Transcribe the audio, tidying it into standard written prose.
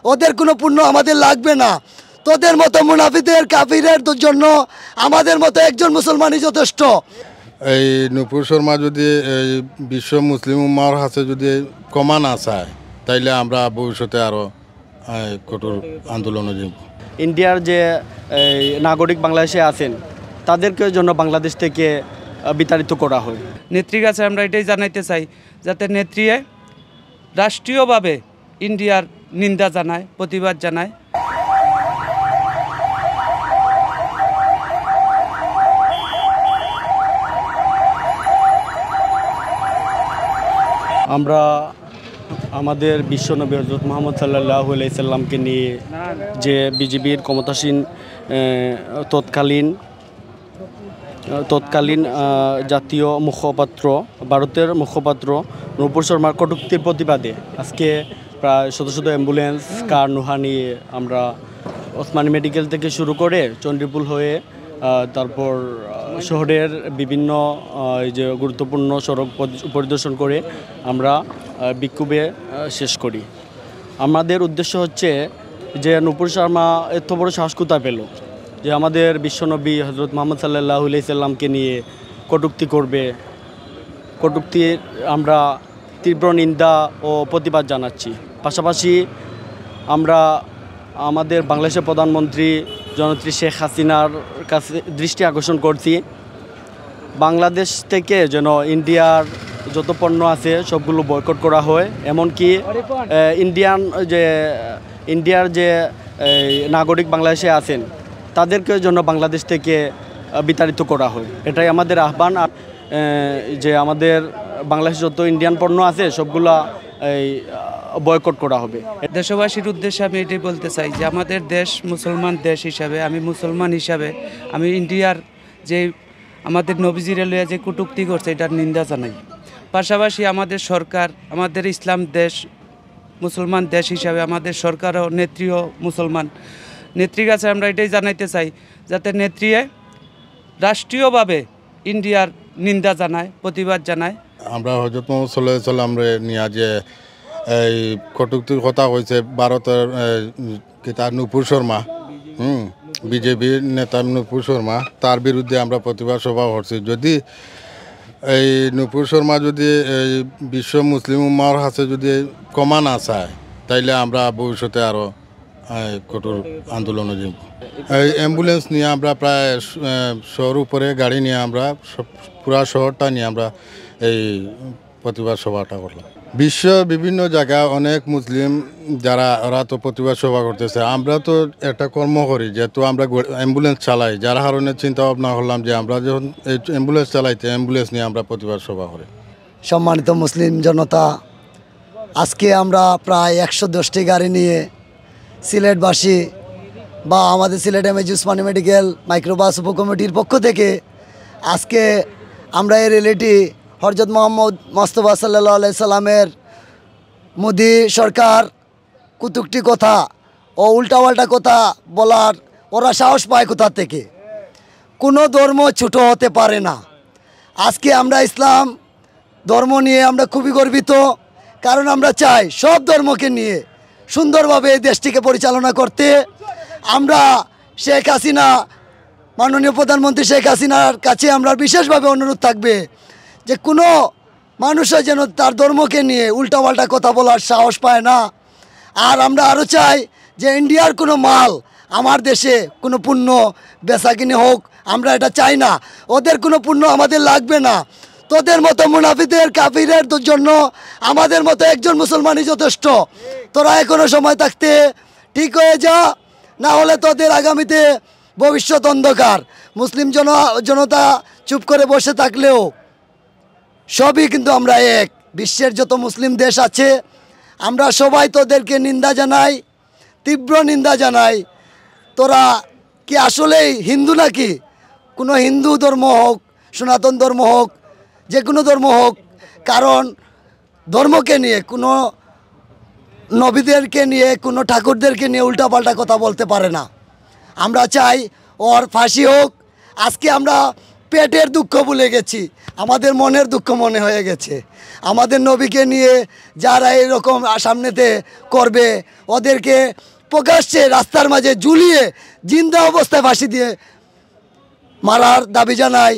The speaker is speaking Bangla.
ওদের কোনো পুণ্য আমাদের লাগবে না। তোদের মতো মুনাফিকদের কাফিরের জন্য আমাদের মতো একজন মুসলমানই যথেষ্ট। এই নুপুর শর্মা যদি এই বিশ্ব মুসলিম উম্মার হাতে যদি কমা না চায় তাইলে আমরা ভবিষ্যতে আরও কঠোর আন্দোলনে যাব। ইন্ডিয়ার যে নাগরিক বাংলাদেশে আছেন তাদেরকে জন্য বাংলাদেশ থেকে বিতাড়িত করা হয়। নেত্রীর কাছে আমরা এটাই জানাইতে চাই যাতে নেত্রী রাষ্ট্রীয়ভাবে ইন্ডিয়ার নিন্দা জানায়, প্রতিবাদ জানায়। আমরা আমাদের বিশ্বনবী হযরত মুহাম্মদ সাল্লাল্লাহু আলাইহি সাল্লামকে নিয়ে যে বিজেপির ক্ষমতাসীন তৎকালীন জাতীয় মুখপাত্র, ভারতের মুখপাত্র নুপুর শর্মার কটূক্তির প্রতিবাদে আজকে প্রায় শত শত অ্যাম্বুলেন্স কার নোহা নিয়ে আমরা ওসমানী মেডিকেল থেকে শুরু করে চণ্ডীপুল হয়ে তারপর শহরের বিভিন্ন এই যে গুরুত্বপূর্ণ সড়ক পরিদর্শন করে আমরা বিক্ষোভে শেষ করি। আমাদের উদ্দেশ্য হচ্ছে যে নুপুর শর্মা এত বড় সাহস কোথায় পেল যে আমাদের বিশ্বনবী হযরত মুহাম্মদ সাল্লাল্লাহু আলাইহি সাল্লামকে নিয়ে কটূক্তি করবে। কটূক্তির আমরা তীব্র নিন্দা ও প্রতিবাদ জানাচ্ছি। পাশাপাশি আমরা আমাদের বাংলাদেশের প্রধানমন্ত্রী জননেত্রী শেখ হাসিনার কাছে দৃষ্টি আকর্ষণ করছি, বাংলাদেশ থেকে যেন ইন্ডিয়ার যত পণ্য আছে সবগুলো বয়কট করা হয়। এমনকি ইন্ডিয়ার যে নাগরিক বাংলাদেশে আছেন তাদেরকে জন্য বাংলাদেশ থেকে বিতাড়িত করা হয়। এটাই আমাদের আহ্বান। আর যে আমাদের বাংলাদেশে যত ইন্ডিয়ান পণ্য আছে সবগুলা বয়কট করা হবে। দেশবাসীর উদ্দেশ্যে আমি এটাই বলতে চাই যে আমাদের দেশ মুসলমান দেশ হিসাবে, আমি মুসলমান হিসাবে আমি ইন্ডিয়ার যে আমাদের নবীজির লইয়া যে কটূক্তি করছে এটার নিন্দা জানাই। পাশাপাশি আমাদের সরকার, আমাদের ইসলাম দেশ, মুসলমান দেশ হিসাবে আমাদের সরকারও নেত্রীও মুসলমান। নেত্রীর কাছে আমরা এটাই জানাইতে চাই যাতে নেত্রী রাষ্ট্রীয়ভাবে ইন্ডিয়ার নিন্দা জানায়, প্রতিবাদ জানায়। আমরা হযরত মুহাম্মদ সাল্লাল্লাহু আলাইহি সাল্লামরে নিয়ে যে এই কটূক্তির কথা হয়েছে ভারতের নুপুর শর্মা, বিজেপির নেতা নুপুর শর্মা, তার বিরুদ্ধে আমরা প্রতিবাদ সভা করছি। যদি এই নুপুর শর্মা যদি এই বিশ্ব মুসলিম উম্মার হাতে যদি কমা না চায় তাইলে আমরা ভবিষ্যতে আরও কঠোর আন্দোলনে যাব। এই অ্যাম্বুলেন্স নিয়ে আমরা প্রায় শহর উপরে গাড়ি নিয়ে আমরা পুরা শহরটা নিয়ে আমরা এই প্রতিবাদ সভাটা করলাম। বিশ্ব বিভিন্ন জায়গায় অনেক মুসলিম যারা ওরা তো প্রতিবাদ সভা করতেছে। আমরা তো একটা কর্ম করি, যেহেতু আমরা অ্যাম্বুলেন্স চালাই, যার কারণে চিন্তা ভাবনা করলাম যে আমরা যখন এই অ্যাম্বুলেন্স চালাইতে অ্যাম্বুলেন্স নিয়ে আমরা প্রতিবাদ সভা করি। সম্মানিত মুসলিম জনতা, আজকে আমরা প্রায় 110টি গাড়ি নিয়ে সিলেটবাসী বা আমাদের Sylhet MAG Osmani medical microbus উপকমিটির পক্ষ থেকে আজকে আমরা এই র্যালিটি হযরত মুহাম্মদ মুস্তাফা সাল্লাল্লাহু আলাইহি সাল্লামের মোদি সরকার কটূক্তি কথা ও উল্টাপাল্টা কথা বলার ওরা সাহস পায় কোথা থেকে? কোনো ধর্ম ছোট হতে পারে না। আজকে আমরা ইসলাম ধর্ম নিয়ে আমরা খুবই গর্বিত, কারণ আমরা চাই সব ধর্মকে নিয়ে সুন্দরভাবে এই দেশটিকে পরিচালনা করতে। আমরা শেখ হাসিনা, মাননীয় প্রধানমন্ত্রী শেখ হাসিনার কাছে আমরা বিশেষভাবে অনুরোধ থাকবে যে কোনো মানুষও যেন তার ধর্মকে নিয়ে উল্টাপাল্টা কথা বলার সাহস পায় না। আর আমরা আরও চাই যে ইন্ডিয়ার কোনো মাল আমার দেশে কোনো পণ্য বেচা কিনে হোক, আমরা এটা চাই না। ওদের কোনো পণ্য আমাদের লাগবে না। তোদের মতো মুনাফিকদের কাফিরের জন্য আমাদের মতো একজন মুসলমানই যথেষ্ট। তোরা এখনো সময় থাকতে ঠিক হয়ে যা, না হলে তোদের আগামীতে ভবিষ্যৎ অন্ধকার। মুসলিম জনতা চুপ করে বসে থাকলেও সবই কিন্তু আমরা এক। বিশ্বের যত মুসলিম দেশ আছে আমরা সবাই তোদেরকে নিন্দা জানাই, তীব্র নিন্দা জানাই। তোরা কি আসলেই হিন্দু নাকি? কোনো হিন্দু ধর্ম হোক, সনাতন ধর্ম হোক, যে কোনো ধর্ম হোক, কারণ ধর্মকে নিয়ে, কোনো নবীদেরকে নিয়ে, কোনো ঠাকুরদেরকে নিয়ে উল্টাপাল্টা কথা বলতে পারে না। আমরা চাই ওর ফাঁসি হোক। আজকে আমরা পেটের দুঃখ ভুলে গেছি, আমাদের মনের দুঃখ মনে হয়ে গেছে। আমাদের নবীকে নিয়ে যারা এরকম সামনেতে করবে ওদেরকে প্রকাশ্যে রাস্তার মাঝে ঝুলিয়ে জিন্দা অবস্থায় ফাঁসি দিয়ে মারার দাবি জানাই।